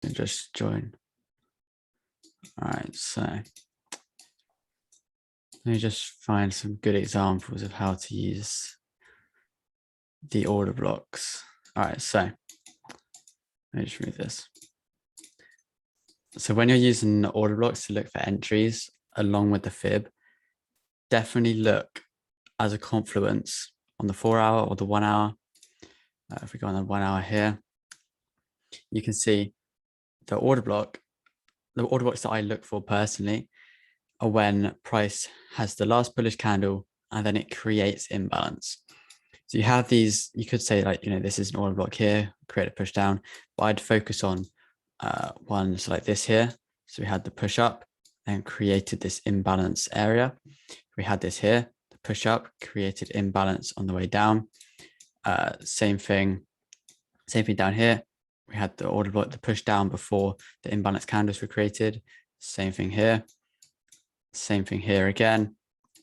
and just join. All right, so let me just find some good examples of how to use the order blocks. All right, so let me just remove this. So when you're using the order blocks to look for entries along with the fib, definitely look as a confluence on the 4 hour or the 1 hour. If we go on the 1 hour here, you can see the order blocks that I look for personally are when price has the last bullish candle and then it creates imbalance. So you have these, you could say like, this is an order block here, create a push down, but I'd focus on ones like this here. So we had the push up and created this imbalance area. We had this here, the push up created imbalance on the way down. Same thing down here. We had the order block, the push down before the imbalance candles were created. Same thing here. Same thing here again.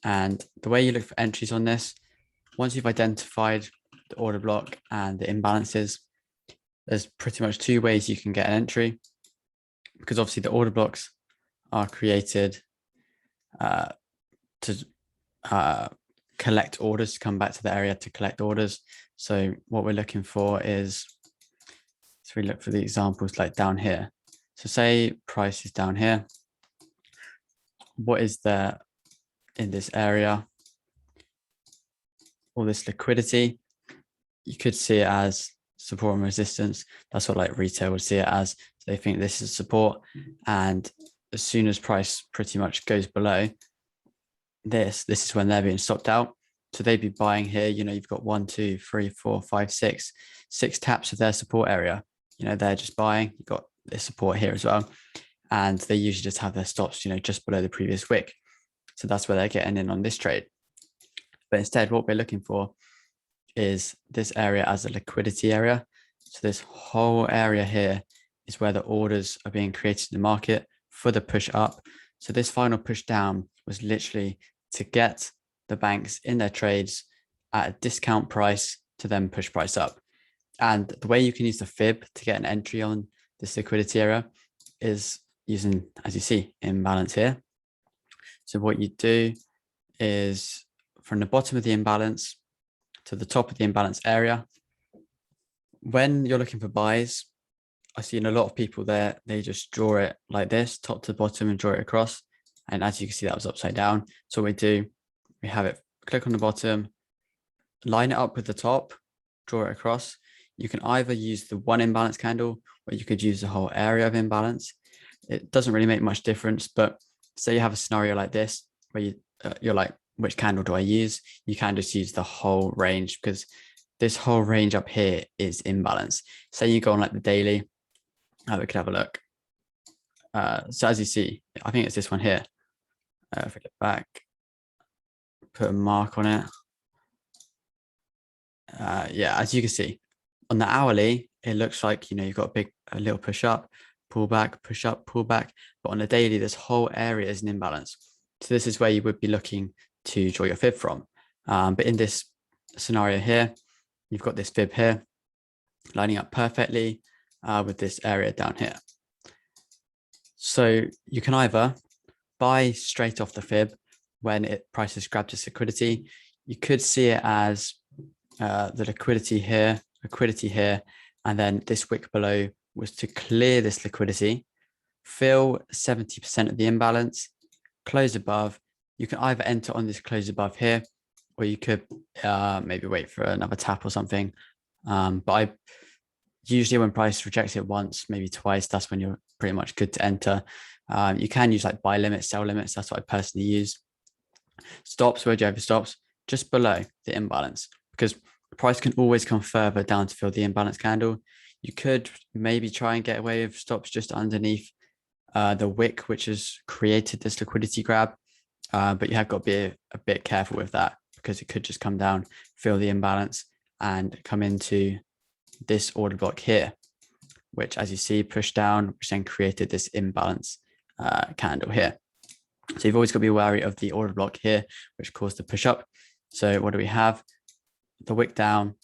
And the way you look for entries on this, once you've identified the order block and the imbalances, there's pretty much two ways you can get an entry, because obviously the order blocks are created to collect orders, to come back to the area to collect orders. So what we're looking for is, so we look for the examples like down here. So say price is down here. What is there in this area? All this liquidity, you could see it as support and resistance. That's what like retail would see it as. So they think this is support, and as soon as price pretty much goes below this is when they're being stopped out. So they'd be buying here. You've got 1, 2, 3, 4, 5, 6 taps of their support area. They're just buying. You've got this support here as well, and they usually just have their stops just below the previous wick. So that's where they're getting in on this trade. But instead, what we're looking for is this area as a liquidity area. So this whole area here is where the orders are being created in the market for the push up. So this final push down was literally to get the banks in their trades at a discount price to then push price up. And the way you can use the fib to get an entry on this liquidity area is using, as you see, imbalance here. So what you do is from the bottom of the imbalance to the top of the imbalance area, when you're looking for buys, I've seen a lot of people there, they just draw it like this, top to bottom, and draw it across. And as you can see, that was upside down. So what we do, we have it, click on the bottom, line it up with the top, draw it across. You can either use the one imbalance candle, or you could use the whole area of imbalance. It doesn't really make much difference, but say you have a scenario like this, where you're like, which candle do I use? You can just use the whole range, because this whole range up here is imbalance. Say you go on like the daily, we could have a look. So as you see, I think it's this one here. If we look back, put a mark on it. Yeah, as you can see, on the hourly, it looks like, you've got a little push up, pull back, push up, pull back. But on the daily, this whole area is an imbalance. So this is where you would be looking to draw your fib from. But in this scenario here, you've got this fib here lining up perfectly with this area down here. So you can either buy straight off the fib when prices grab this liquidity. You could see it as the liquidity here, and then this wick below was to clear this liquidity, fill 70% of the imbalance, close above. You can either enter on this close above here, or you could maybe wait for another tap or something. But usually when price rejects it once, maybe twice, that's when you're pretty much good to enter. You can use like buy limits, sell limits. That's what I personally use. Stops, where do you have your stops? Just below the imbalance, because price can always come further down to fill the imbalance candle. You could maybe try and get away with stops just underneath the wick, which has created this liquidity grab. But you have got to be a bit careful with that, because it could just come down, fill the imbalance, and come into this order block here, which, as you see, pushed down, which then created this imbalance candle here. So you've always got to be wary of the order block here, which caused the push up. So what do we have? The wick down,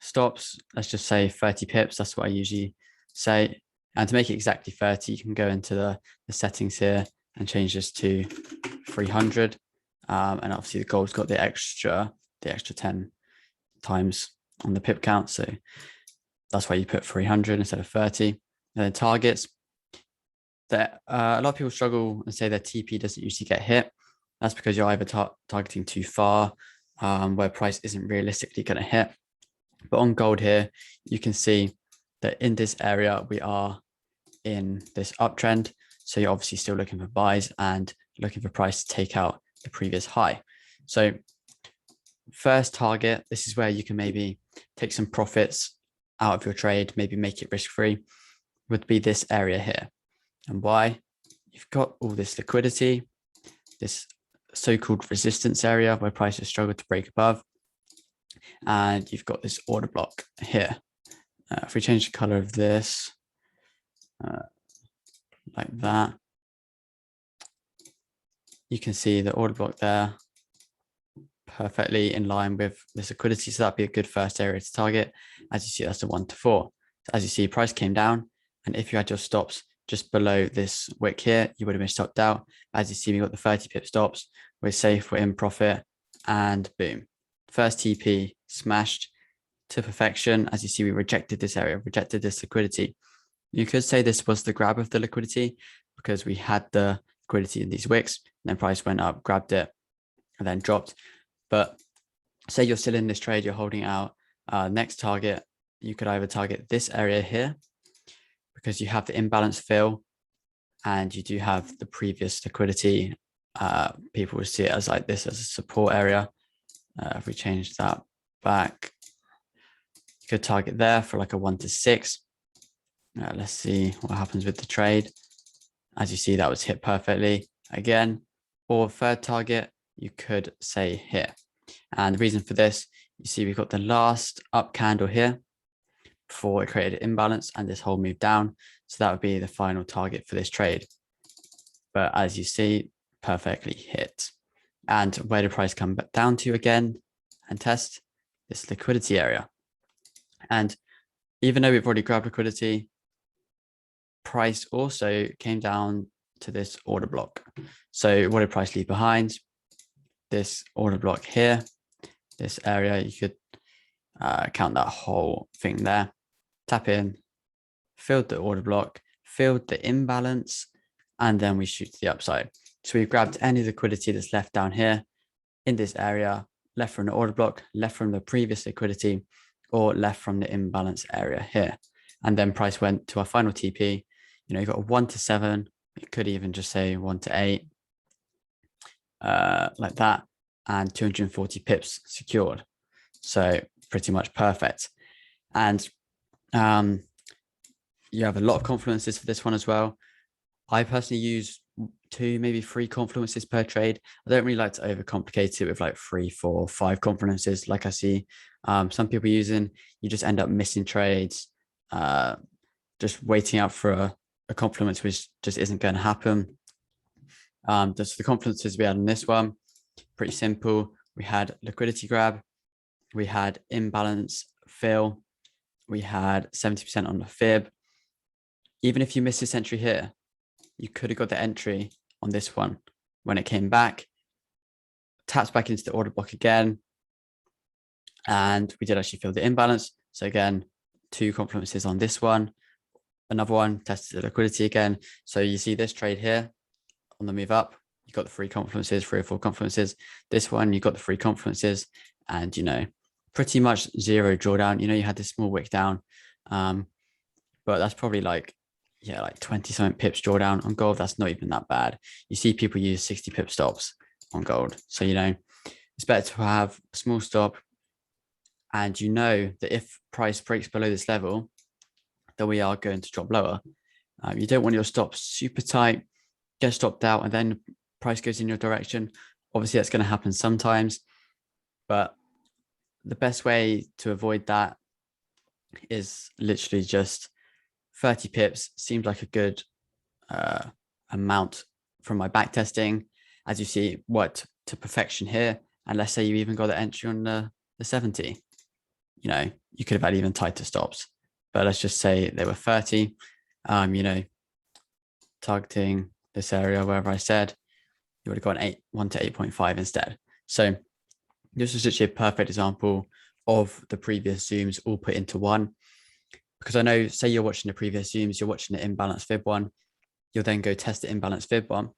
stops, let's just say 30 pips. That's what I usually say. And to make it exactly 30, you can go into the settings here and change this to 300. And obviously the gold's got the extra 10 times on the pip count. So that's why you put 300 instead of 30. And then targets, that a lot of people struggle and say their TP doesn't usually get hit. That's because you're either targeting too far, where price isn't realistically going to hit. But on gold here, you can see that in this area, we are in this uptrend. So you're obviously still looking for buys and looking for price to take out the previous high. So first target, this is where you can maybe take some profits out of your trade, maybe make it risk-free, would be this area here. And why? You've got all this liquidity, this so-called resistance area where prices struggle to break above. And you've got this order block here. If we change the color of this, like that, you can see the order block there perfectly in line with this liquidity. So that'd be a good first area to target. As you see, that's a 1 to 4. So as you see, price came down. And if you had your stops just below this wick here, you would have been stopped out. As you see, we got the 30 pip stops. We're safe, we're in profit, and boom. First TP smashed to perfection. As you see, we rejected this area, rejected this liquidity. You could say this was the grab of the liquidity because we had the liquidity in these wicks, and then price went up, grabbed it, and then dropped. But say you're still in this trade, you're holding out, next target, you could either target this area here because you have the imbalance fill and you do have the previous liquidity. People will see it as like this as a support area. If we change that back, you could target there for like a 1 to 6. Let's see what happens with the trade. As you see, that was hit perfectly again. Or third target, you could say here. And the reason for this, you see we've got the last up candle here before it created an imbalance and this whole move down. So that would be the final target for this trade. But as you see, perfectly hit. And where did price come back down to again and test this liquidity area? And even though we've already grabbed liquidity, price also came down to this order block. So what did price leave behind? This order block here, this area. You could count that whole thing there. Tap in, filled the order block, filled the imbalance, and then we shoot to the upside. So we've grabbed any liquidity that's left down here in this area, left from the order block, left from the previous liquidity, or left from the imbalance area here. And then price went to our final TP. You know, you got a 1 to 7. You could even just say 1 to 8, like that, and 240 pips secured. So pretty much perfect. And you have a lot of confluences for this one as well. I personally use 2, maybe 3 confluences per trade. I don't really like to overcomplicate it with like 3, 4, 5 confluences like I see some people using. You just end up missing trades, just waiting out for a confluence which just isn't going to happen. Just the confluences we had on this one, pretty simple. We had liquidity grab, we had imbalance fill, we had 70% on the fib. Even if you miss this entry here, you could have got the entry on this one when it came back, taps back into the order block again, and we did actually fill the imbalance. So again, 2 confluences on this one, another one tested the liquidity again. So you see this trade here on the move up, you got the 3 confluences, 3 or 4 confluences. This one, you got the 3 confluences, and you know, pretty much 0 drawdown. You know, you had this small wick down, but that's probably like, yeah, like 20 something pips drawdown on gold. That's not even that bad. You see people use 60 pip stops on gold. So, you know, it's better to have a small stop. And you know that if price breaks below this level, that we are going to drop lower. You don't want your stops super tight, get stopped out, and then price goes in your direction. Obviously, that's going to happen sometimes. But the best way to avoid that is literally just 30 pips. Seems like a good amount from my back testing. As you see, worked to perfection here. And let's say you even got the entry on the 70. You know, you could have had even tighter stops. But let's just say they were 30. you know, targeting this area, wherever I said, you would have gone 1 to 8.5 instead. So this is actually a perfect example of the previous zooms all put into one. Because I know, say you're watching the previous zooms, you're watching the imbalanced fib one, you'll then go test the imbalanced fib one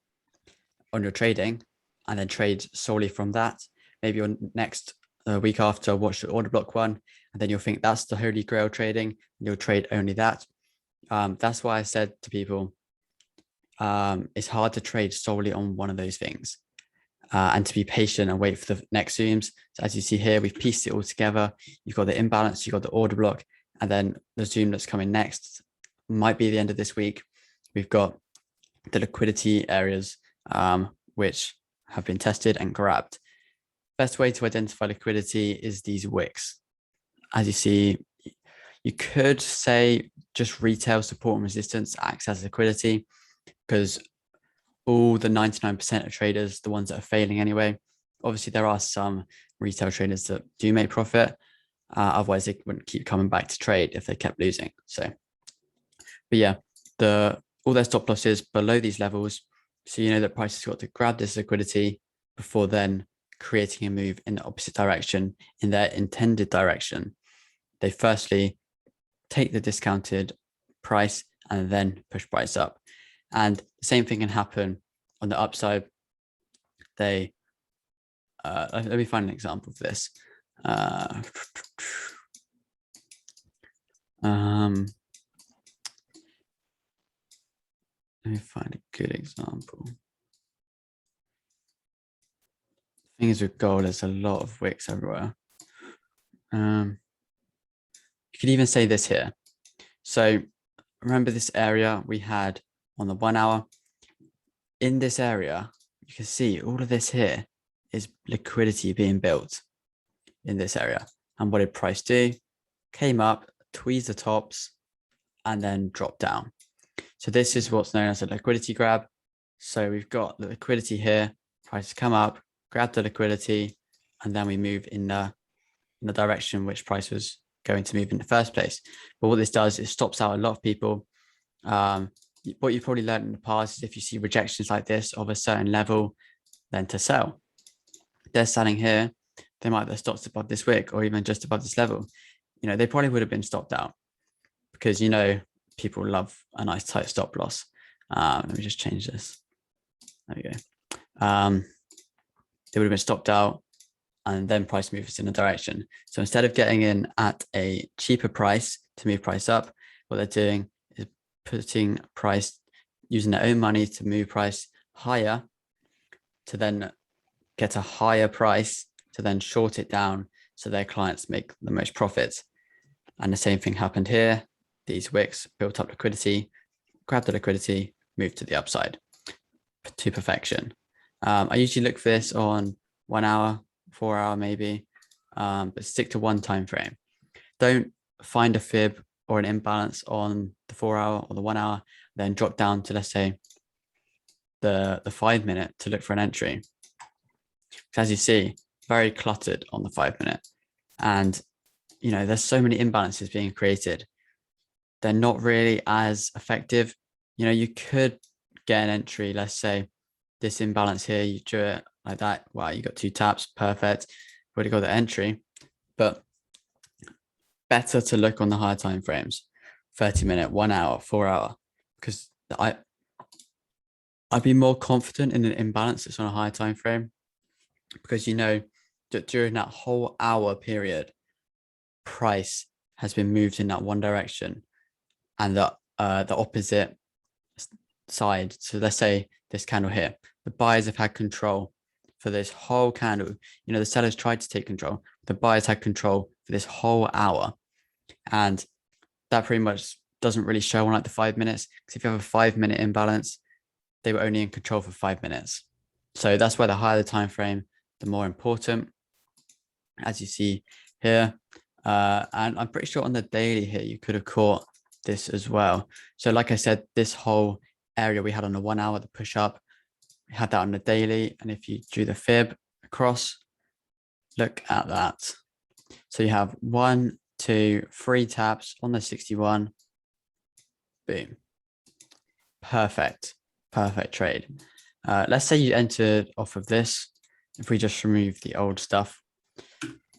on your trading and then trade solely from that. Maybe your next week after, watch the order block one, and then you'll think that's the holy grail trading, and you'll trade only that. That's why I said to people, it's hard to trade solely on one of those things. And to be patient and wait for the next zooms. So as you see here, we've pieced it all together. You've got the imbalance, you've got the order block, and then the zoom that's coming next might be the end of this week. We've got the liquidity areas, which have been tested and grabbed. Best way to identify liquidity is these wicks. As you see, you could say just retail support and resistance acts as liquidity, because all the 99% of traders, the ones that are failing anyway, obviously there are some retail traders that do make profit. Otherwise they wouldn't keep coming back to trade if they kept losing. So, but yeah, all their stop losses below these levels. So you know that price has got to grab this liquidity before then creating a move in the opposite direction, in their intended direction. They firstly take the discounted price and then push price up. And the same thing can happen on the upside. Let me find an example of this. Let me find a good example. The thing is with gold, there's a lot of wicks everywhere. You could even say this here. So remember this area we had on the 1 hour? In this area, you can see all of this here is liquidity being built in this area. And what did price do? Came up, tweezed the tops, and then dropped down. So this is what's known as a liquidity grab. So we've got the liquidity here, prices come up, grab the liquidity, and then we move in the direction which price was going to move in the first place. But what this does is stops out a lot of people. What you've probably learned in the past is if you see rejections like this of a certain level, then to sell. They're selling here, they might have stopped above this wick or even just above this level. You know, they probably would have been stopped out because, you know, people love a nice tight stop loss. Let me just change this. There we go. They would have been stopped out and then price moves in a direction. So instead of getting in at a cheaper price to move price up, what they're doing is putting price, using their own money to move price higher, to then get a higher price, to then short it down so their clients make the most profits. And the same thing happened here. These wicks built up liquidity, grabbed the liquidity, moved to the upside to perfection. I usually look for this on 1 hour, 4 hour maybe, but stick to one time frame. Don't find a fib or an imbalance on the 4 hour or the 1 hour, then drop down to, let's say, the 5 minute to look for an entry. As you see, very cluttered on the 5 minute. And, you know, there's so many imbalances being created. They're not really as effective. You know, you could get an entry, let's say this imbalance here, you drew it like that. Wow, you got 2 taps, perfect. Already got the entry, but better to look on the higher time frames, 30 minute, 1 hour, 4 hour, because I'd be more confident in an imbalance that's on a higher time frame, because you know that during that whole hour period, price has been moved in that one direction and the opposite side. So let's say this candle here, the buyers have had control for this whole candle. You know, the sellers tried to take control, the buyers had control for this whole hour. And that pretty much doesn't really show on like the 5 minutes, because if you have a 5 minute imbalance, they were only in control for 5 minutes. So that's why the higher the time frame, the more important, as you see here. And I'm pretty sure on the daily here, you could have caught this as well. So like I said, this whole area we had on the 1 hour, the push up, we had that on the daily. And if you drew the fib across, look at that. So you have 1, 2, 3 taps on the 61, boom. perfect trade. Let's say you entered off of this. If we just remove the old stuff,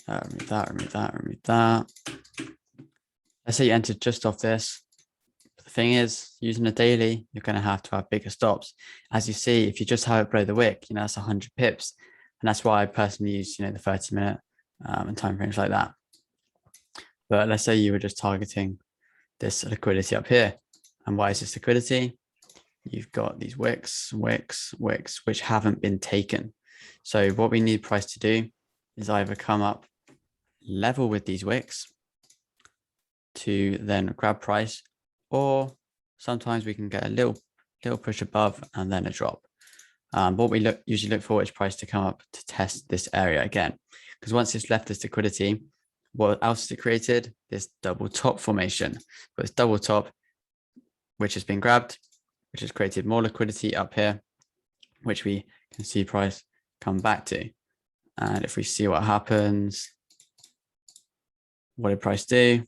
remove that. Let's say you entered just off this. But the thing is, using a daily, you're going to have bigger stops. As you see, if you just have it below the wick, that's 100 pips. And that's why I personally use, the 30-minute and time frames like that. But let's say you were just targeting this liquidity up here. And why is this liquidity? You've got these wicks, which haven't been taken. So what we need price to do is either come up level with these wicks to then grab price, or sometimes we can get a little push above and then a drop. What we usually look for is price to come up to test this area again, because once it's left this liquidity, what else is it created? This double top formation. But this double top, which has been grabbed, which has created more liquidity up here, which we can see price come back to. And if we see what happens, what did price do?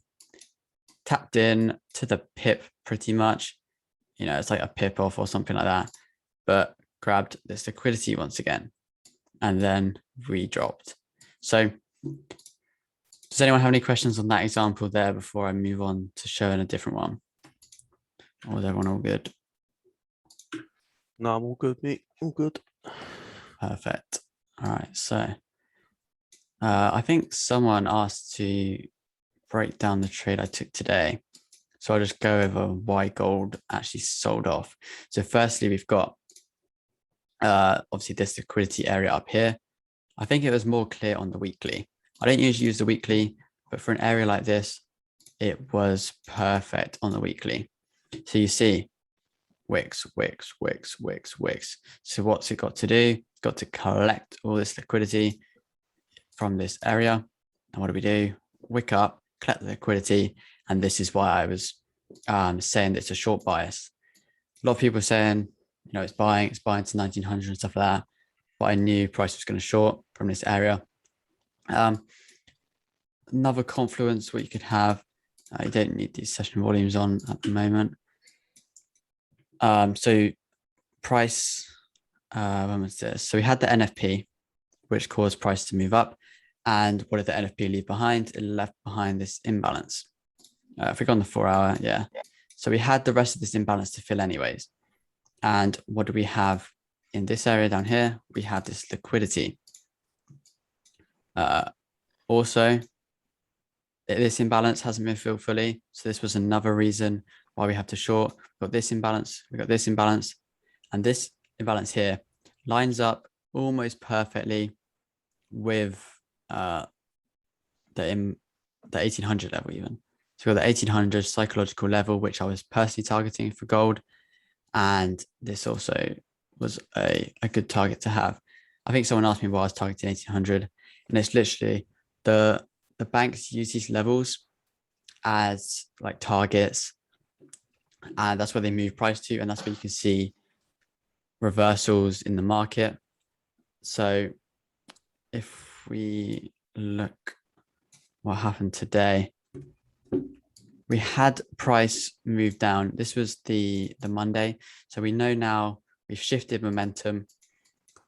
Tapped in to the pip pretty much. It's like a pip off or something like that, but grabbed this liquidity once again and then re-dropped. So does anyone have any questions on that example there before I move on to showing a different one? Or is everyone all good? No, I'm all good, mate. All good. Perfect. All right. So I think someone asked to break down the trade I took today. So I'll just go over why gold actually sold off. So firstly, we've got obviously this liquidity area up here. I think it was more clear on the weekly. I don't usually use the weekly, but for an area like this, it was perfect on the weekly. So you see wicks. So what's it got to do? It's got to collect all this liquidity from this area. And what do? Wick up, collect the liquidity. And this is why I was saying that it's a short bias. A lot of people are saying, it's buying to 1900 and stuff like that. But I knew price was going to short from this area. Another confluence, what you could have, you don't need these session volumes on at the moment. So price, when was this? So we had the NFP, which caused price to move up. And what did the NFP leave behind? It left behind this imbalance. If we go on the 4-hour, yeah. So we had the rest of this imbalance to fill anyways. And what do we have in this area down here? We have this liquidity. Also, this imbalance hasn't been filled fully. So this was another reason why we have to short. We've got this imbalance, and this imbalance here lines up almost perfectly with the 1800 level even. So we've got the 1800 psychological level, which I was personally targeting for gold. And this also was a good target to have. I think someone asked me why I was targeting 1800, and it's literally the banks use these levels as like targets, and that's where they move price to, and that's where you can see reversals in the market. So if we look what happened today, we had price move down. This was the Monday. So we know now we've shifted momentum.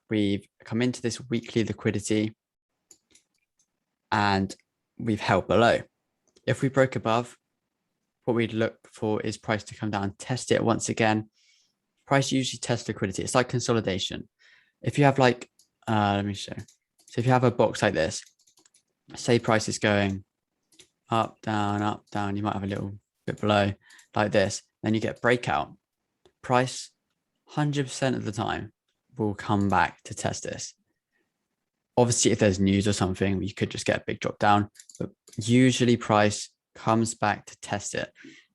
We've come into this weekly liquidity and we've held below. If we broke above, what we'd look for is price to come down, test it once again. Price usually tests liquidity. It's like consolidation. If you have let me show. So if you have a box like this, say price is going up, down, you might have a little bit below like this, then you get breakout. Price 100% of the time will come back to test this. Obviously, if there's news or something, you could just get a big drop down, but usually price comes back to test it.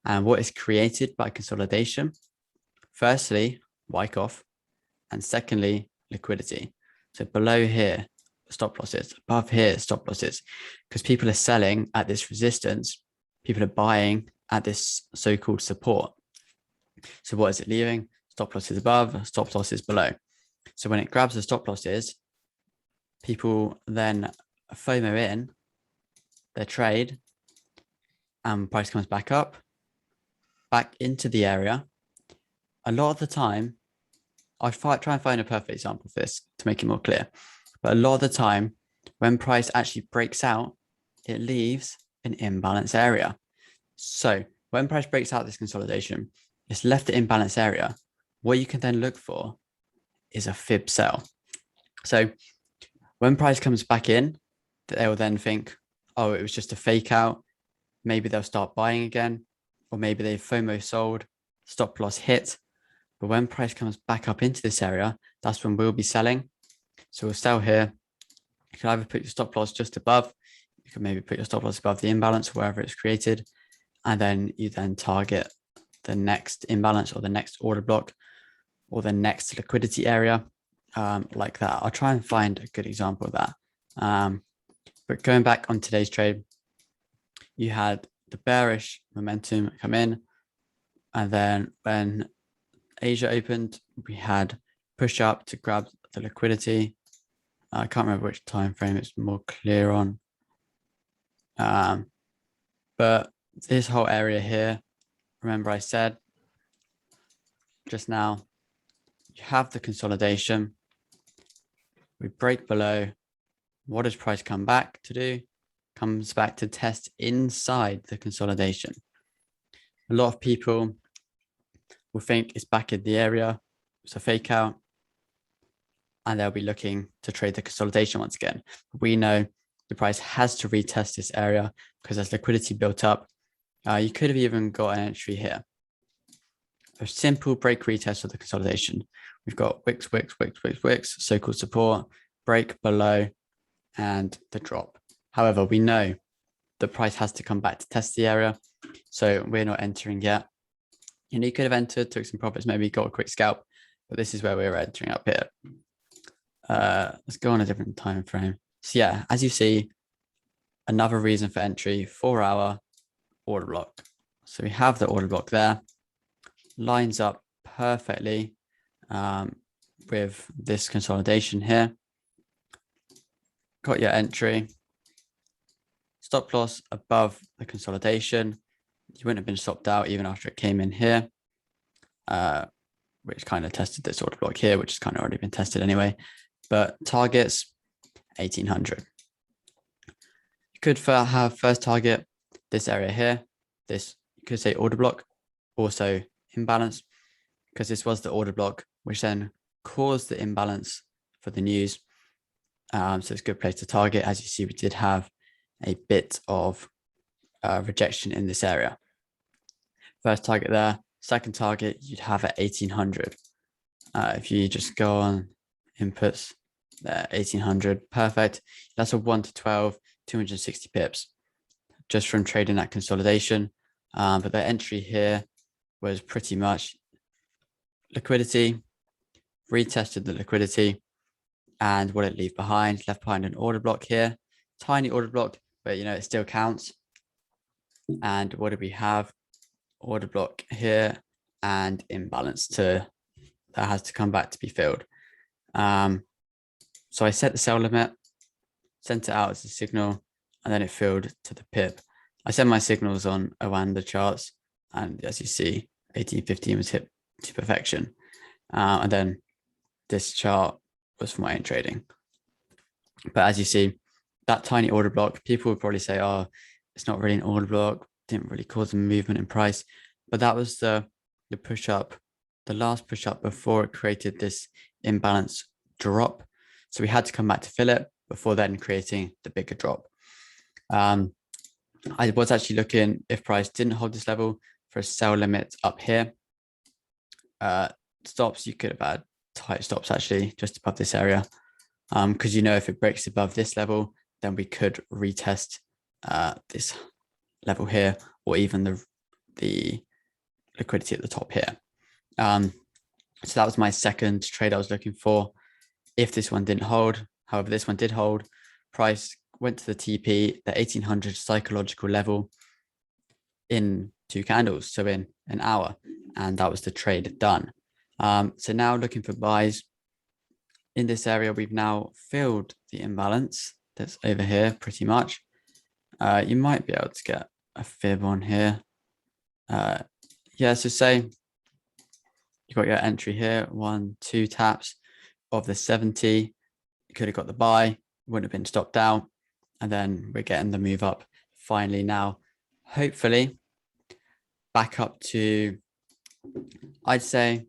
And what is created by consolidation? Firstly, Wyckoff, and secondly, liquidity. So below here, stop losses, above here, stop losses, because people are selling at this resistance, people are buying at this so-called support. So what is it leaving? Stop losses above, stop losses below. So when it grabs the stop losses, people then FOMO in their trade and price comes back up, back into the area, a lot of the time, I'll try and find a perfect example for this to make it more clear. But a lot of the time, when price actually breaks out, it leaves an imbalance area. So when price breaks out this consolidation, it's left the imbalance area. What you can then look for is a fib sell. So when price comes back in, they will then think, oh, it was just a fake out. Maybe they'll start buying again, or maybe they FOMO sold, stop loss hit. But when price comes back up into this area, that's when we'll be selling. So we'll sell here. You can either put your stop loss just above, you can maybe put your stop loss above the imbalance, wherever it's created, and then you then target the next imbalance or the next order block or the next liquidity area, like that. I'll try and find a good example of that. But going back on today's trade, you had the bearish momentum come in, and then when Asia opened, we had push up to grab the liquidity. I can't remember which time frame it's more clear on. But this whole area here, remember I said just now, you have the consolidation. We break below. What does price come back to do? Comes back to test inside the consolidation. A lot of people will think it's back in the area. It's a fake out. And they'll be looking to trade the consolidation once again. We know the price has to retest this area because there's liquidity built up. You could have even got an entry here. A simple break retest of the consolidation. We've got wicks, so-called support, break below, and the drop. However, we know the price has to come back to test the area. So we're not entering yet. You could have entered, took some profits, maybe got a quick scalp, but this is where we're entering up here. Let's go on a different time frame. So yeah, as you see, another reason for entry, 4-hour order block. So we have the order block there, lines up perfectly with this consolidation here. Got your entry, stop loss above the consolidation. You wouldn't have been stopped out even after it came in here, which kind of tested this order block here, which has kind of already been tested anyway. But targets 1800. You could have first target this area here. This, you could say order block, also imbalance, because this was the order block, which then caused the imbalance for the news. So it's a good place to target. As you see, we did have a bit of rejection in this area. First target there. Second target, you'd have at 1800. If you just go on inputs, there, 1800, perfect. That's a 1 to 12, 260 pips just from trading that consolidation. But the entry here was pretty much liquidity, retested the liquidity, and what it left behind an order block here, tiny order block, but it still counts. And what do we have? Order block here and imbalance that has to come back to be filled. So I set the sell limit, sent it out as a signal, and then it filled to the pip. I set my signals on Owanda charts, and as you see, 1815 was hit to perfection. And then this chart was for my own trading. But as you see, that tiny order block, people would probably say, oh, it's not really an order block, didn't really cause a movement in price. But that was the push up, the last push up before it created this imbalance drop. So we had to come back to fill it before then creating the bigger drop. I was actually looking, if price didn't hold this level, for a sell limit up here. Stops, you could have had tight stops actually just above this area. Because if it breaks above this level, then we could retest this level here, or even the liquidity at the top here. So that was my second trade I was looking for. If this one didn't hold, however, this one did hold, price went to the TP, the 1800 psychological level, in 2 candles, so in an hour, and that was the trade done. So now looking for buys in this area. We've now filled the imbalance that's over here pretty much. You might be able to get a fib on here. Yeah, so say You got your entry here, 1, 2 taps of the 70. You could have got the buy, wouldn't have been stopped out. And then we're getting the move up finally now, hopefully back up to, I'd say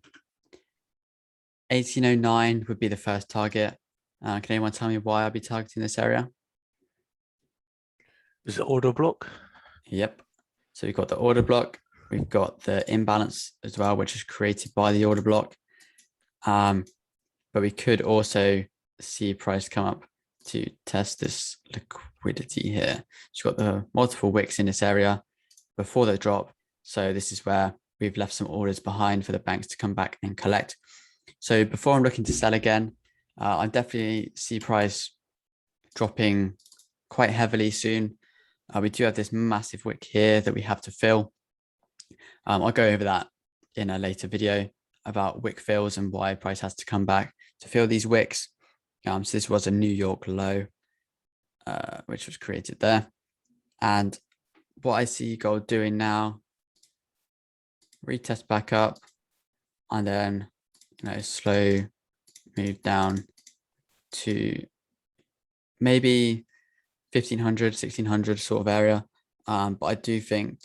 1809 would be the first target. Can anyone tell me why I'll be targeting this area? Is it order block? Yep. So we've got the order block. We've got the imbalance as well, which is created by the order block. But we could also see price come up to test this liquidity here. So you've got the multiple wicks in this area before the drop. So this is where we've left some orders behind for the banks to come back and collect. So before I'm looking to sell again, I definitely see price dropping quite heavily soon. We do have this massive wick here that we have to fill. I'll go over that in a later video about wick fills and why price has to come back to fill these wicks. So this was a New York low, which was created there. And what I see gold doing now, retest back up, and then slow move down to maybe 1500, 1600 sort of area. But I do think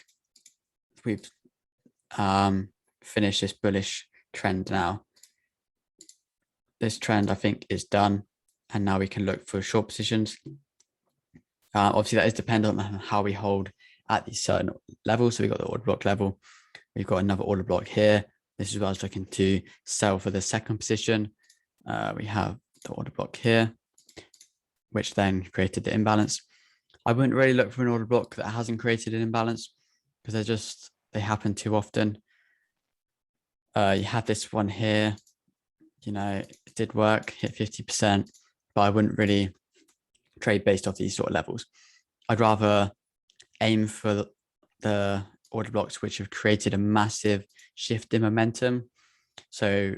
we've finished this bullish trend now. This trend, I think, is done. And now we can look for short positions. Obviously, that is dependent on how we hold at these certain levels. So we've got the order block level. We've got another order block here. This is what I was looking to sell for the second position. We have the order block here, which then created the imbalance. I wouldn't really look for an order block that hasn't created an imbalance because they happen too often. You have this one here, it did work, hit 50%, but I wouldn't really trade based off these sort of levels. I'd rather aim for the order blocks which have created a massive shift in momentum. So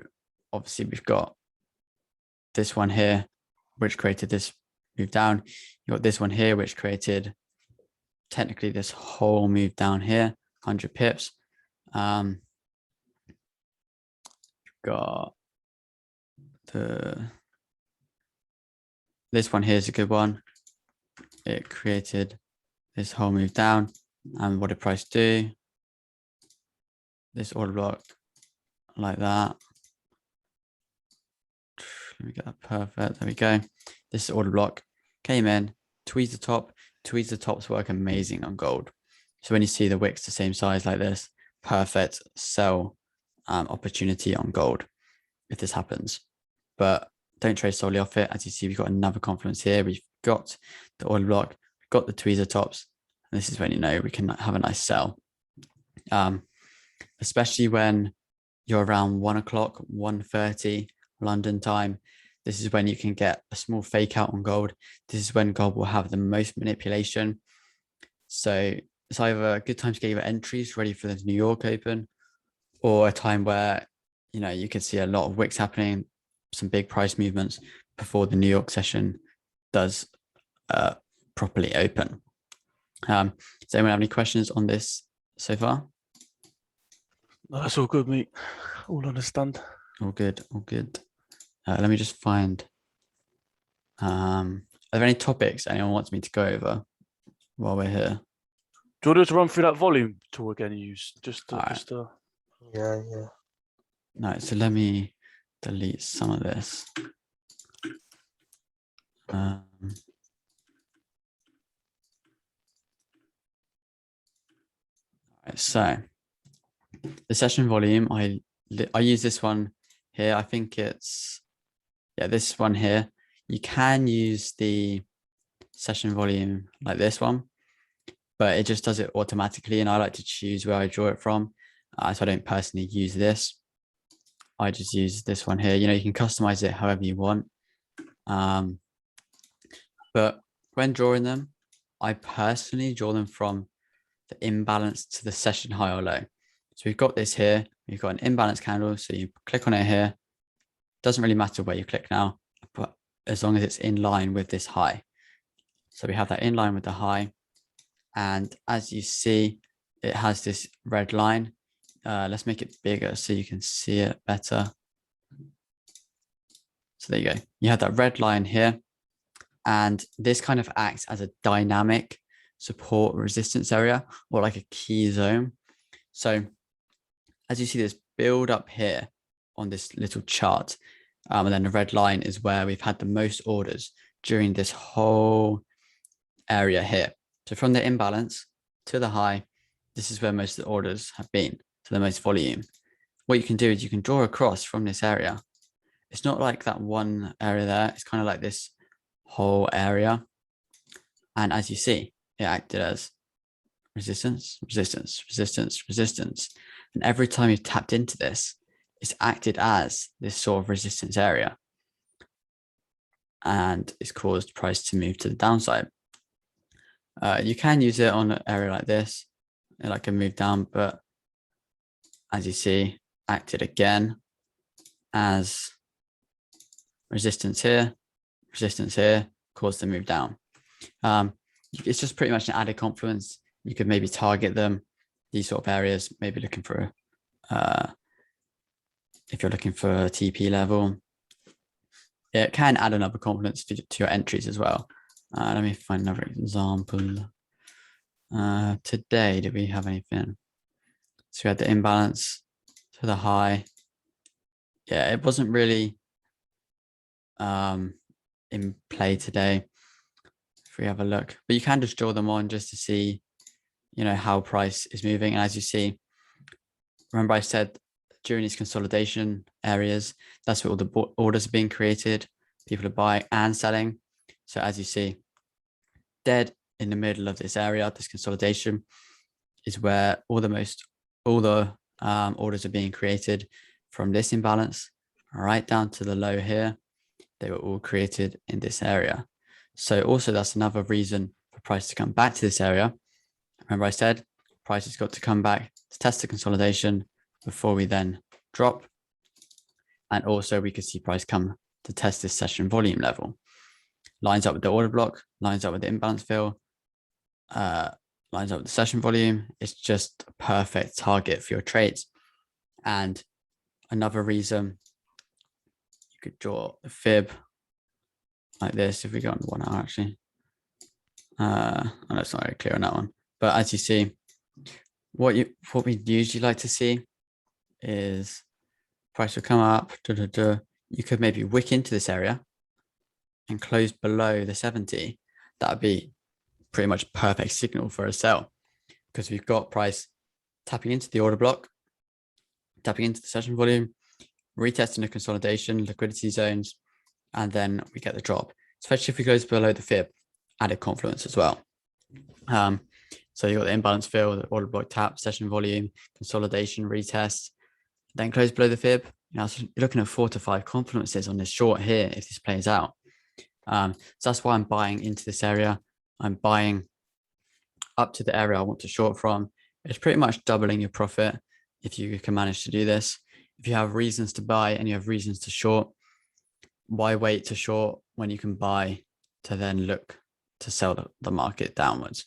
obviously we've got this one here, which created this move down. You got this one here, which created technically this whole move down here, 100 pips. Got this one here is a good one. It created this whole move down. And what did price do? This order block like that. Let me get that perfect. There we go. This order block came in, tweezed the top. Tweezed the tops work amazing on gold. So when you see the wicks the same size like this, perfect sell opportunity on gold if this happens. But don't trade solely off it. As you see, we've got another confluence here. We've got the order block, we've got the tweezer tops. And this is when we can have a nice sell. Especially when you're around 1 o'clock, 1:30 London time. This is when you can get a small fake out on gold. This is when gold will have the most manipulation. So it's either a good time to get your entries ready for the New York Open, or a time where, you can see a lot of wicks happening, some big price movements before the New York session does properly open. Does anyone have any questions on this so far? No, that's all good, mate. All understand. All good, all good. Let me just find. Are there any topics anyone wants me to go over while we're here? Do you want to run through that volume tool again? Yeah. No, so let me delete some of this. Right, so the session volume, I use this one here. I think it's, this one here. You can use the session volume like this one, but it just does it automatically. And I like to choose where I draw it from. So I don't personally use this. I just use this one here. You can customize it however you want. But when drawing them, I personally draw them from the imbalance to the session high or low. So we've got this here. We've got an imbalance candle. So you click on it here. Doesn't really matter where you click now, but as long as it's in line with this high. So we have that in line with the high. And as you see, it has this red line. let's make it bigger so you can see it better. So there you go. You have that red line here, and this kind of acts as a dynamic support resistance area, or like a key zone. So as you see this build up here on this little chart, and then the red line is where we've had the most orders during this whole area here. So from the imbalance to the high, this is where most of the orders have been, to the most volume. What you can do is you can draw across from this area. It's not like that one area there. It's kind of like this whole area. And as you see, it acted as resistance, resistance, resistance, resistance. And every time you've tapped into this, it's acted as this sort of resistance area. And it's caused price to move to the downside. You can use it on an area like this, like a move down, but as you see, acted again as resistance here, caused the move down. It's just pretty much an added confluence. You could maybe target them, these sort of areas, maybe looking for, if you're looking for a TP level. It can add another confluence to your entries as well. Let me find another example. Today, did we have anything? So we had the imbalance to the high. Yeah, it wasn't really in play today. If we have a look, but you can just draw them on just to see, how price is moving. And as you see, remember I said during these consolidation areas, that's where all the orders are being created. People are buying and selling. So as you see, dead in the middle of this area, this consolidation is where all the orders are being created from this imbalance right down to the low here. They were all created in this area. So also that's another reason for price to come back to this area. Remember I said price has got to come back to test the consolidation before we then drop. And also we could see price come to test this session volume level. Lines up with the order block, lines up with the imbalance fill, lines up with the session volume. It's just a perfect target for your trades. And another reason, you could draw a fib like this if we go on 1 hour actually. I know it's not very clear on that one, but as you see, what we usually like to see is price will come up. You could maybe wick into this area and close below the 70. That would be pretty much perfect signal for a sell, because we've got price tapping into the order block, tapping into the session volume, retesting the consolidation, liquidity zones, and then we get the drop, especially if it goes below the fib, added confluence as well. So you've got the imbalance fill, the order block tap, session volume, consolidation, retest, then close below the fib. So you're looking at 4 to 5 confluences on this short here if this plays out. So that's why I'm buying into this area. I'm buying up to the area I want to short from. It's pretty much doubling your profit if you can manage to do this. If you have reasons to buy and you have reasons to short, why wait to short when you can buy to then look to sell the market downwards?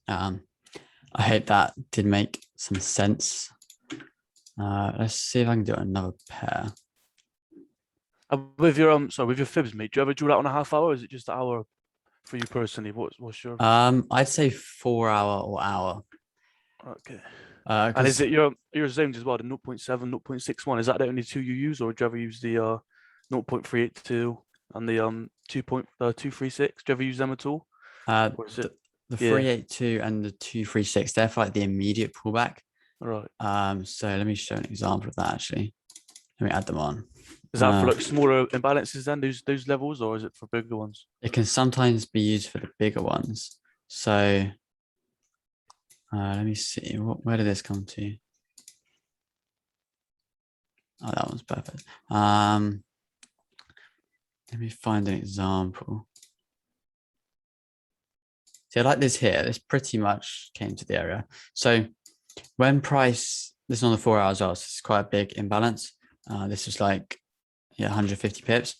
I hope that did make some sense. Let's see if I can do another pair. With your with your fibs, mate, do you ever do that on a half hour, or is it just an hour for you personally? What's your I'd say 4 hour or hour. Okay. And is it your zones as well, the 0.7, 0.61? Is that the only two you use, or do you ever use the 0.382 and the 2.236? Do you ever use them at all? Or is it the 382 and the 236? They're for like the immediate pullback. Right. So let me show an example of that actually. Let me add them on. Is that for like smaller imbalances then, those levels, or is it for bigger ones? It can sometimes be used for the bigger ones. So let me see. Where did this come to? Oh, that one's perfect. Let me find an example. See, I like this here. This pretty much came to the area. So when price, this is on the 4 hours also, it's quite a big imbalance. This is like 150 pips.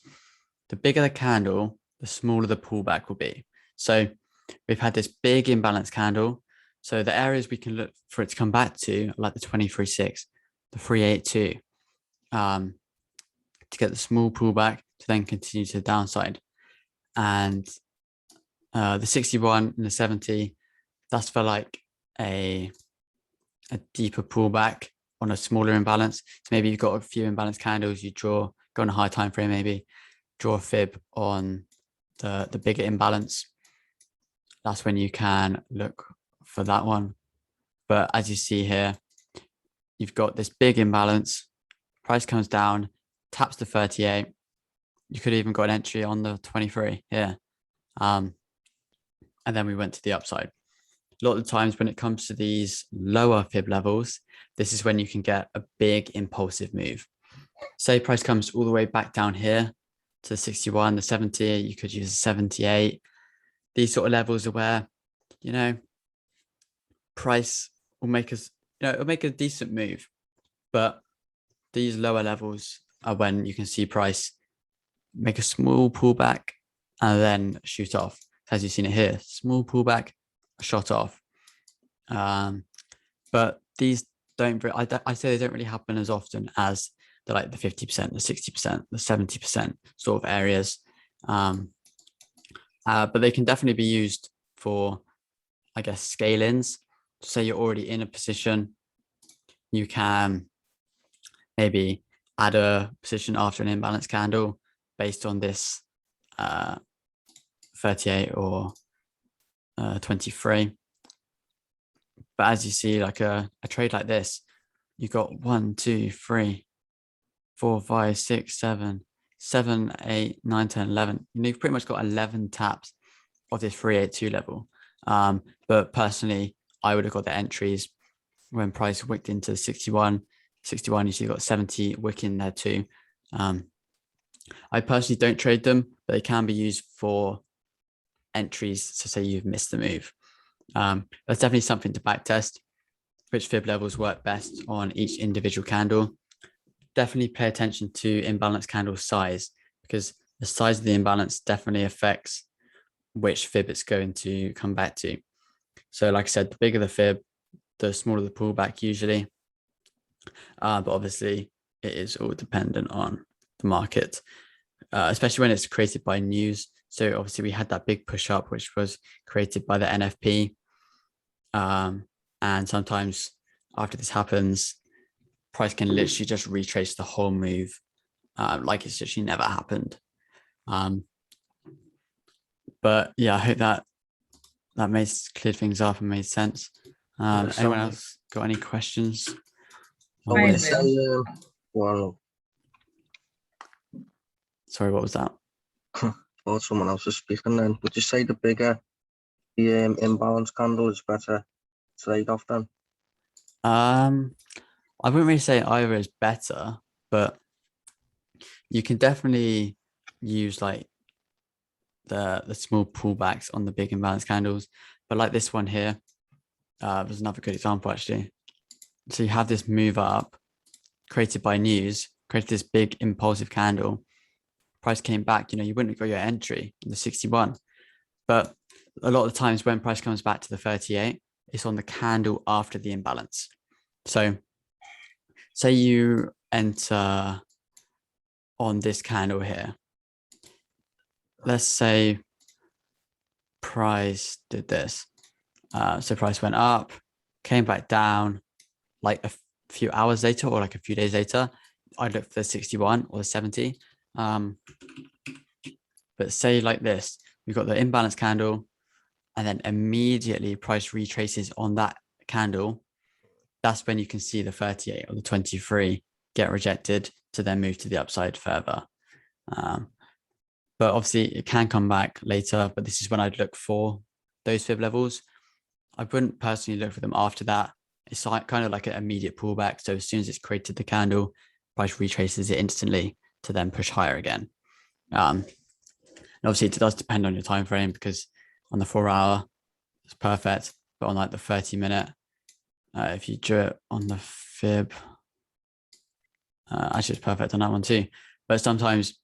The bigger the candle, the smaller the pullback will be. So we've had this big imbalance candle. So the areas we can look for it to come back to, like the 23.6, the 382 to get the small pullback to then continue to the downside. And the 61 and the 70, that's for like a deeper pullback on a smaller imbalance. So maybe you've got a few imbalance candles, you go on a high time frame, maybe draw a fib on the bigger imbalance. That's when you can look for that one. But as you see here, you've got this big imbalance, price comes down, taps the 38. You could even got an entry on the 23 here. And then we went to the upside. A lot of the times when it comes to these lower fib levels, this is when you can get a big impulsive move. Say price comes all the way back down here to the 61, the 70, you could use a 78. These sort of levels are where, you know, price will make us, it'll make a decent move. But these lower levels are when you can see price make a small pullback and then shoot off. As you've seen it here, small pullback, shot off. But these don't, I say they don't really happen as often as the 50%, the 60%, the 70% sort of areas. But they can definitely be used for, I guess, scale-ins. Say you're already in a position, you can maybe add a position after an imbalance candle based on this 38 or 23. But as you see, like a trade like this, you got 1, 2, 3, 4, 5, 6, 7, 7, 8, 9, 10, 11. You've pretty much got 11 taps of this 382 level. But personally, I would have got the entries when price wicked into 61. 61, you see got 70 wick in there too. I personally don't trade them, but they can be used for entries to say you've missed the move. That's definitely something to back test, which fib levels work best on each individual candle. Definitely pay attention to imbalance candle size, because the size of the imbalance definitely affects which fib it's going to come back to. So like I said, the bigger the fib, the smaller the pullback usually. But obviously it is all dependent on the market, especially when it's created by news. So obviously we had that big push up, which was created by the NFP. And sometimes after this happens, price can literally just retrace the whole move, like it's literally never happened. But yeah, I hope that cleared things up and made sense. Anyone else got any questions? Sorry, what was that? Or someone else is speaking then. Would you say the bigger the imbalance candle is better trade off then? I wouldn't really say either is better, but you can definitely use like the small pullbacks on the big imbalance candles. But like this one here, there's another good example actually. So you have this move up created by news, created this big impulsive candle. Price came back, you wouldn't have got your entry in the 61. But a lot of the times when price comes back to the 38, it's on the candle after the imbalance. So say you enter on this candle here. Let's say price did this. So price went up, came back down like a few hours later or like a few days later. I'd look for the 61 or the 70. But say like this, we've got the imbalance candle and then immediately price retraces on that candle. That's when you can see the 38 or the 23 get rejected to then move to the upside further. But obviously it can come back later, but this is when I'd look for those fib levels. I wouldn't personally look for them after that. It's like kind of like an immediate pullback. So as soon as it's created the candle, price retraces it instantly to then push higher again. And obviously it does depend on your time frame, because on the 4 hour it's perfect, but on like the 30-minute, if you do it on the fib, actually it's perfect on that one too. But sometimes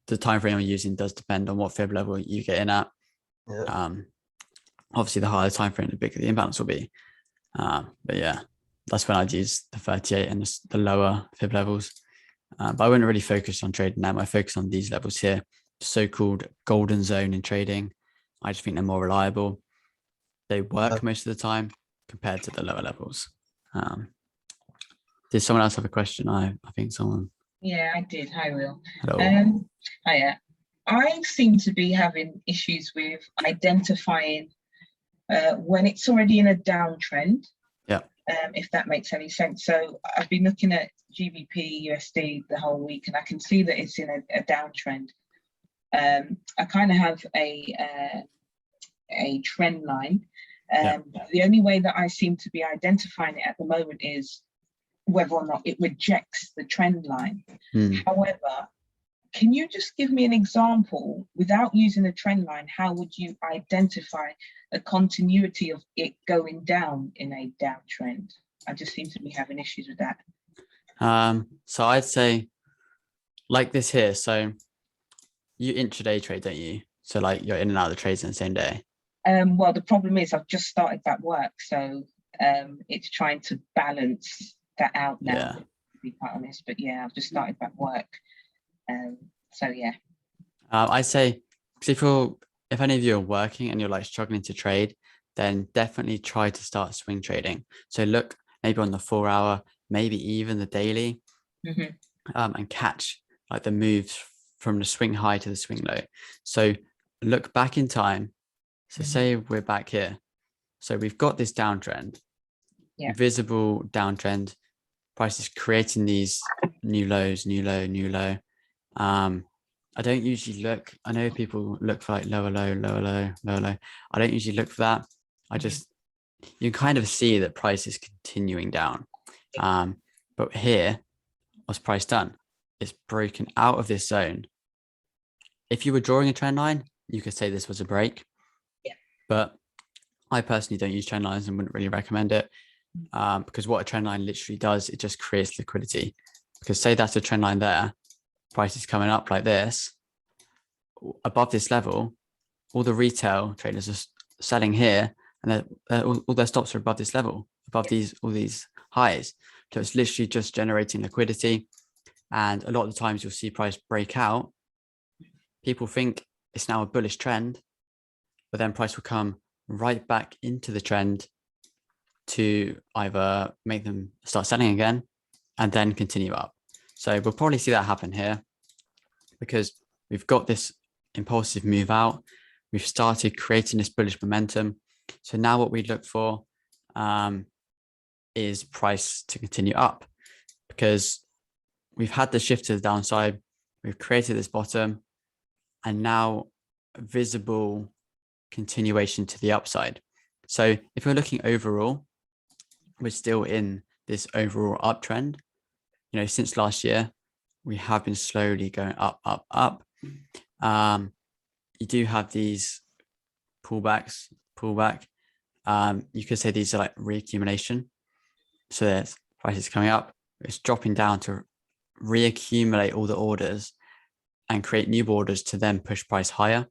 the time frame you're using does depend on what fib level you get in at. Obviously the higher the time frame, the bigger the imbalance will be. But yeah, that's when I'd use the 38 and the lower fib levels. But I wouldn't really focus on trading them. I focus on these levels here, so-called golden zone in trading. I just think they're more reliable. They work most of the time compared to the lower levels. Did someone else have a question? I think someone. Yeah, I did. Hi, Will. Hello. Hiya. I seem to be having issues with identifying when it's already in a downtrend. Yeah. If that makes any sense. So I've been looking at GBP USD the whole week, and I can see that it's in a downtrend. I kind of have a trend line. The only way that I seem to be identifying it at the moment is whether or not it rejects the trend line. However, can you just give me an example without using a trend line? How would you identify a continuity of it going down in a downtrend? I just seem to be having issues with that. So I'd say like this here. So you intraday trade, don't you? So like you're in and out of the trades in the same day. Well, the problem is I've just started that work, so it's trying to balance that out now, to be quite honest. But yeah, I've just started that work. So yeah. I say, because if any of you are working and you're like struggling to trade, then definitely try to start swing trading. So look maybe on the 4 hour, maybe even the daily, and catch like the moves from the swing high to the swing low. So look back in time. So say we're back here. So we've got this downtrend, visible downtrend. Price is creating these new lows, new low, new low. I don't usually look. I know people look for like lower low, lower low, lower low. I don't usually look for that. I just, you kind of see that price is continuing down. But here, what's price done? It's broken out of this zone. If you were drawing a trend line, you could say this was a break. But I personally don't use trend lines and wouldn't really recommend it, because what a trend line literally does, it just creates liquidity. Because say that's a trend line there, price is coming up like this, above this level, all the retail traders are selling here, and all their stops are above this level, above all these highs. So it's literally just generating liquidity. And a lot of the times you'll see price break out. People think it's now a bullish trend, but then price will come right back into the trend to either make them start selling again and then continue up. So we'll probably see that happen here because we've got this impulsive move out. We've started creating this bullish momentum. So now what we look for is price to continue up, because we've had the shift to the downside. We've created this bottom and now visible continuation to the upside. So if we're looking overall, we're still in this overall uptrend. You know, since last year, we have been slowly going up, up, up. You do have these pullback. You could say these are like reaccumulation. So there's prices coming up, it's dropping down to reaccumulate all the orders and create new orders to then push price higher.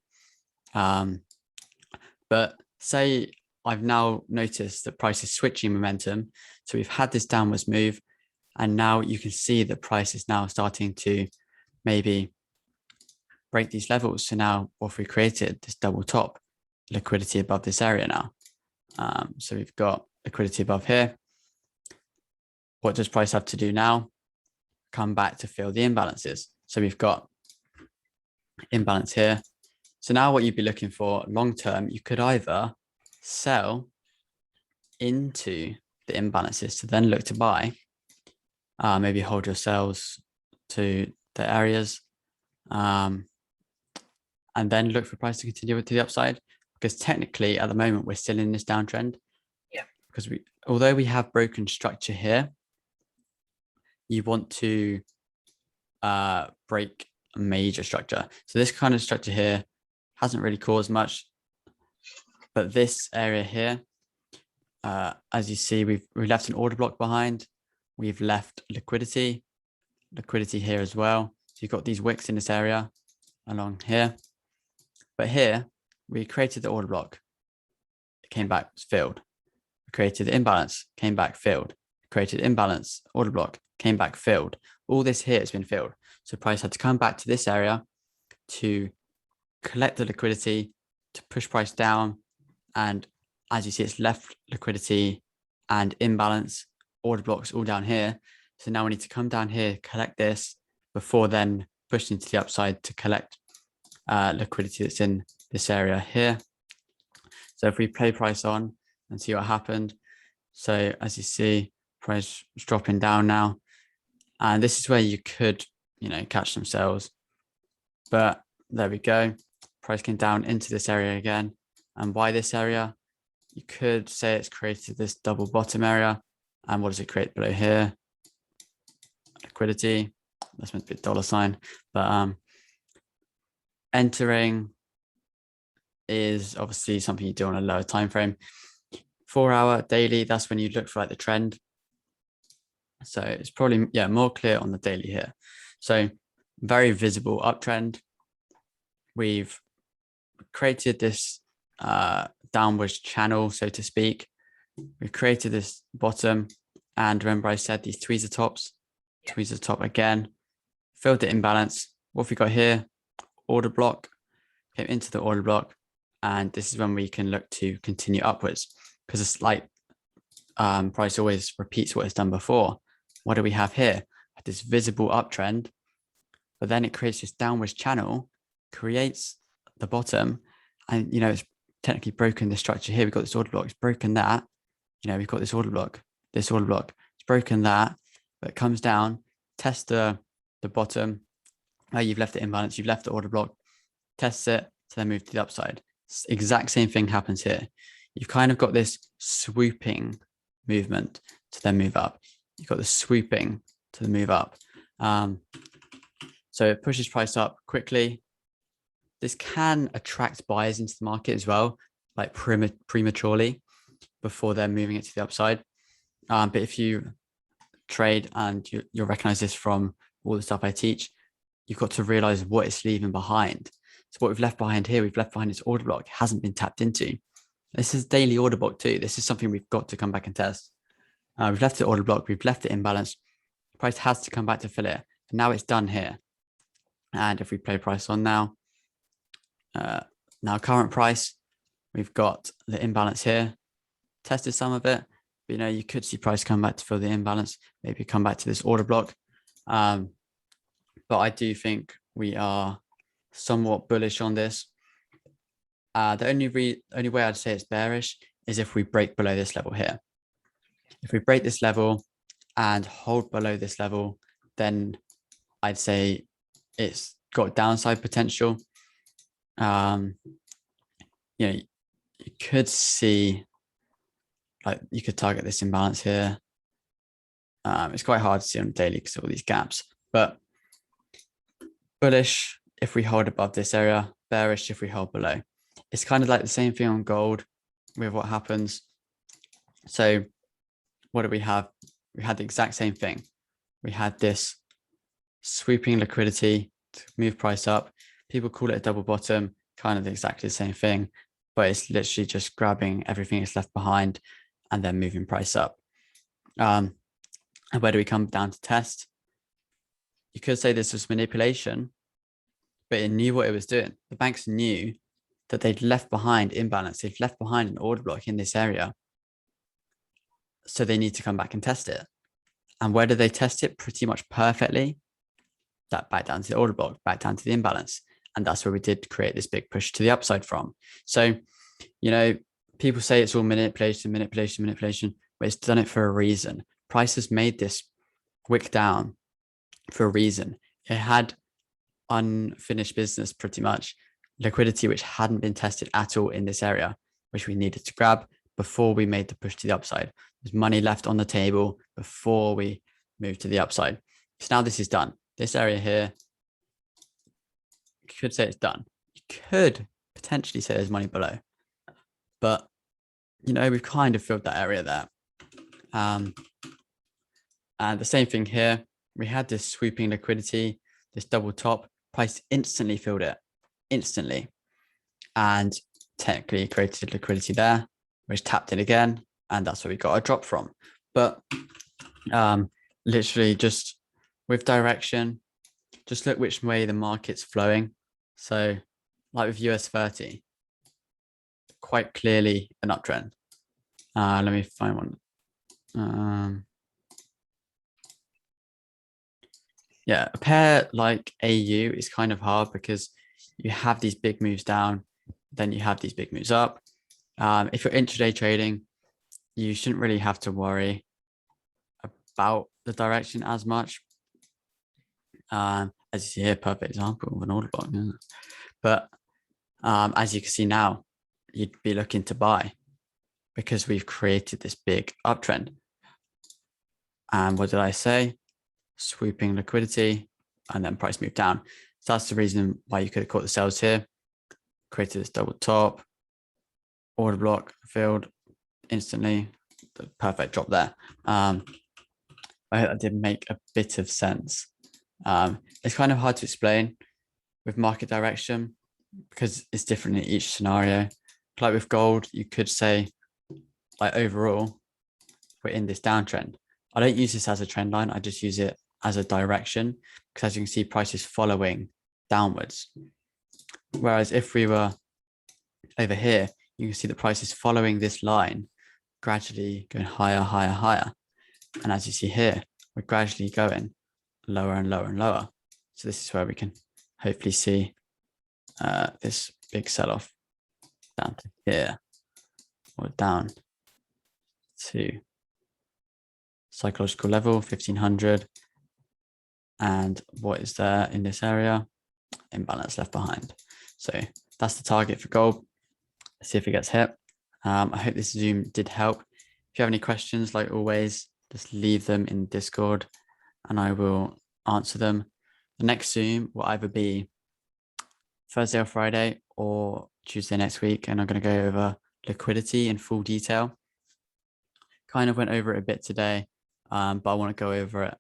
But say I've now noticed that price is switching momentum. So we've had this downwards move, and now you can see that price is now starting to maybe break these levels. So now what we created, this double top, liquidity above this area now. So we've got liquidity above here. What does price have to do now? Come back to fill the imbalances. So we've got imbalance here. So now what you'd be looking for long term, you could either sell into the imbalances to then look to buy, maybe hold your sales to the areas, and then look for price to continue to the upside, because technically at the moment we're still in this downtrend. Yeah. Because although we have broken structure here, you want to break a major structure. So this kind of structure here hasn't really caused much, but this area here, as you see, we've left an order block behind. We've left liquidity here as well. So you've got these wicks in this area along here, but here we created the order block. It came back, it's filled. We created the imbalance, came back, filled, created imbalance, order block, came back, filled. All this here has been filled. So price had to come back to this area to collect the liquidity, to push price down. And as you see, it's left liquidity and imbalance, order blocks all down here. So now we need to come down here, collect this before then pushing to the upside to collect liquidity that's in this area here. So if we play price on and see what happened. So as you see, price is dropping down now. And this is where you could, catch some sales. But there we go. Price came down into this area again. And why this area? You could say it's created this double bottom area. And what does it create below here? Liquidity. That's meant to be a dollar sign. But entering is obviously something you do on a lower time frame. 4 hour daily, that's when you look for like the trend. So it's probably more clear on the daily here. So very visible uptrend. We've created this downwards channel, so to speak. We've created this bottom, and remember I said these tweezer tops, tweezer top again, filled the imbalance. What have we got here? Order block, came into the order block, and this is when we can look to continue upwards, because it's like price always repeats what it's done before. What do we have here? This visible uptrend, but then it creates this downwards channel, creates the bottom, and it's technically broken the structure here. We've got this order block, it's broken that. We've got this order block, it's broken that, but it comes down, test the bottom. You've left it imbalance, you've left the order block, tests it to then move to the upside. Exact same thing happens here. You've kind of got this swooping movement to then move up. You've got the swooping to the move up. So it pushes price up quickly. This can attract buyers into the market as well, like prematurely before they're moving it to the upside. But if you trade, and you'll recognize this from all the stuff I teach, you've got to realize what it's leaving behind. So what we've left behind here, we've left behind this order block, hasn't been tapped into. This is daily order block too. This is something we've got to come back and test. We've left the order block, we've left it imbalance. Price has to come back to fill it. And now it's done here. And if we play price on now current price, we've got the imbalance here. Tested some of it, but you could see price come back to fill the imbalance, maybe come back to this order block. But I do think we are somewhat bullish on this. The only way I'd say it's bearish is if we break below this level here. If we break this level and hold below this level, then I'd say it's got downside potential. You could see, like, you could target this imbalance here. It's quite hard to see on daily because of all these gaps, but bullish if we hold above this area, bearish if we hold below. It's kind of like the same thing on gold with what happens. So what do we have? We had the exact same thing. We had this swooping liquidity to move price up. People call it a double bottom, kind of exactly the same thing, but it's literally just grabbing everything that's left behind and then moving price up. And where do we come down to test? You could say this was manipulation, but it knew what it was doing. The banks knew that they'd left behind imbalance. They've left behind an order block in this area. So they need to come back and test it. And where do they test it? Pretty much perfectly. That back down to the order block, back down to the imbalance. And that's where we did create this big push to the upside from. So, people say it's all manipulation, but it's done it for a reason. Price has made this wick down for a reason. It had unfinished business, pretty much, liquidity which hadn't been tested at all in this area, which we needed to grab before we made the push to the upside. There's money left on the table before we move to the upside. So now this is done. This area here, you could say it's done. You could potentially say there's money below, but we've kind of filled that area there. And the same thing here. We had this swooping liquidity, this double top. Price instantly filled it, and technically created liquidity there, which tapped it again, and that's where we got a drop from. But Literally just with direction, just look which way the market's flowing. So like with US 30, quite clearly an uptrend. Let me find one. Yeah, a pair like AU is kind of hard because you have these big moves down, then you have these big moves up. If you're intraday trading, you shouldn't really have to worry about the direction as much. As you see here, perfect example of an order block. Yeah. But as you can see now, you'd be looking to buy because we've created this big uptrend. And what did I say? Sweeping liquidity and then price move down. So that's the reason why you could have caught the sells here, created this double top, order block filled instantly, the perfect drop there. I hope that did make a bit of sense. It's kind of hard to explain with market direction because it's different in each scenario. Like with gold, you could say, like overall, we're in this downtrend. I don't use this as a trend line. I just use it as a direction because as you can see, price is following downwards. Whereas if we were over here, you can see the price is following this line, gradually going higher, higher, higher. And as you see here, we're gradually going lower and lower and lower. So this is where we can hopefully see this big sell-off down to here or down to psychological level 1500. And what is there in this area? Imbalance left behind. So that's the target for gold. Let's see if it gets hit. I hope this Zoom did help. If you have any questions, like always, just leave them in Discord and I will answer them. The next Zoom will either be Thursday or Friday or Tuesday next week. And I'm going to go over liquidity in full detail. Kind of went over it a bit today, but I want to go over it,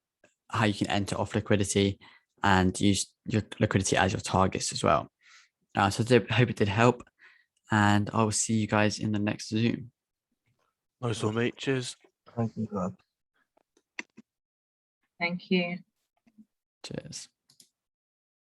how you can enter off liquidity and use your liquidity as your targets as well. So I hope it did help. And I will see you guys in the next Zoom. Nice one, mate. Cheers. Thank you, God. Thank you. Cheers.